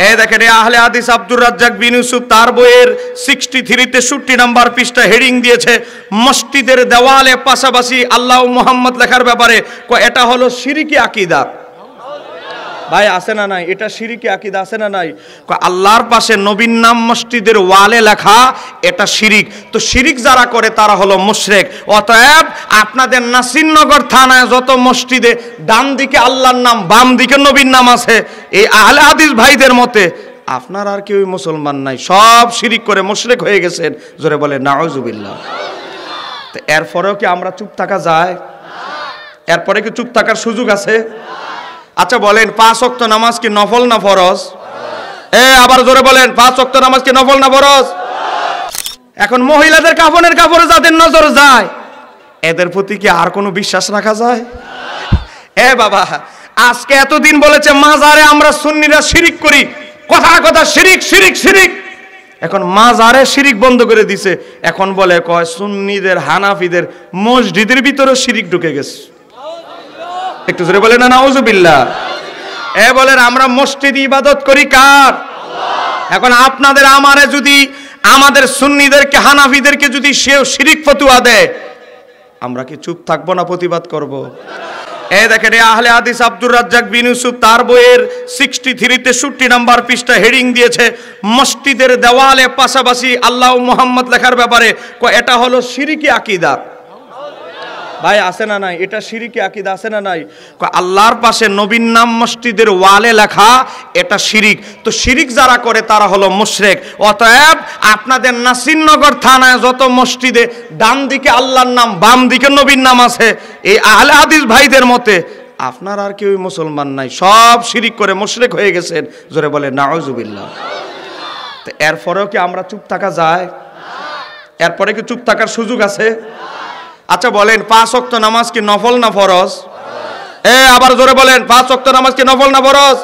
এই দেখেন আহলে হাদিস আব্দুর রাজ্জাক বিন ইউসুফ তার বইয়ের 63 নাম্বার পৃষ্ঠা হেডিং দিয়েছে মসজিদের দেওয়ালে পাশাপাশি আল্লাহ ও মুহাম্মদ লেখার ব্যাপারে এটা হলো শিরকি আকীদা। ভাই আছে না নাই? এটা শিরকি আকীদা আছে না নাই? আল্লাহর পাশে নবীর নাম মসজিদের ওয়ালে লেখা এটা শিরিক। তো শিরিক যারা করে তারা হলো মুশরিক। অতএব আপনাদের নাসিরনগর থানায় যত মসজিদে ডান দিকে আল্লাহর নাম বাম দিকে নবীর নাম আছে, এই আহলে হাদিস ভাইদের মতে আপনার আর কেউ মুসলমান নাই, সব শিরিক করে মুশরিক হয়ে গেছেন। জোরে বলে নাউজুবিল্লাহ। তো এরপরেও কি আমরা চুপ থাকা যায়? এরপরে কি চুপ থাকার সুযোগ আছে? আচ্ছা বলেন 5 ওয়াক্ত নামাজ কি নফল না ফরজ? আবার জোরে বলেন 5 ওয়াক্ত নামাজ কি নফল না ফরজ? এখন মহিলাদের কাফনের কাপড়ে যাদের নজর যায় এদের প্রতি কি আর কোনো বিশ্বাস রাখা যায়? বাবা আজকে এতদিন বলেছে মাজারে আমরা সুন্নিরা শিরিক করি, কথা কথা শিরিক শিরিক শিরিক। এখন মাজারে শিরিক বন্ধ করে দিছে, এখন বলে কয় সুন্নিদের হানাফিদের মসজিদের ভিতরে শিরিক ঢুকে গেছে। একটু জোরে বলেন না নাউজুবিল্লাহ। বলেন আমরা মসজিদে ইবাদত করি কার? এখন আপনাদের আমারে যদি আমাদের সুন্নিদেরকে হানাফিদেরকে যদি সেও শিরিক ফতোয়া দেয় আমরা কি চুপ থাকবো না প্রতিবাদ করব? দেখেন আহলে হাদিস আব্দুর রাজ্জাক বিন ইউসুফ তার বইয়ের 63 নাম্বার পৃষ্ঠা হেডিং দিয়েছে মসজিদের দেওয়ালে পাশাপাশি আল্লাহ ও মুহাম্মদ লেখার ব্যাপারে এটা হলো শিরকি আকীদা। ভাই আছে না নাই? এটা শিরকি আকীদা আছে না নাই? আল্লাহর পাশে নবীর নাম মসজিদের ওয়ালে লেখা এটা শিরিক। তো শিরিক যারা করে তারা হলো মুশরিক। অতএব আপনাদের নাসিরনগর থানায় যত মসজিদে ডান দিকে আল্লাহর নাম বাম দিকে নবীর নাম আছে, এই আহলে হাদিস ভাইদের মতে আপনার আর কেউ মুসলমান নাই, সব শিরিক করে মুশরিক হয়ে গেছেন। জোরে বলে নাউজুবিল্লাহ। তো এরপরেও কি আমরা চুপ থাকা যায়? এরপরে কি চুপ থাকার সুযোগ আছে? আচ্ছা বলেন 5 ওয়াক্ত নামাজ কি নফল না ফরজ? আবার জোরে বলেন 5 ওয়াক্ত নামাজ কি নফল না ফরজ?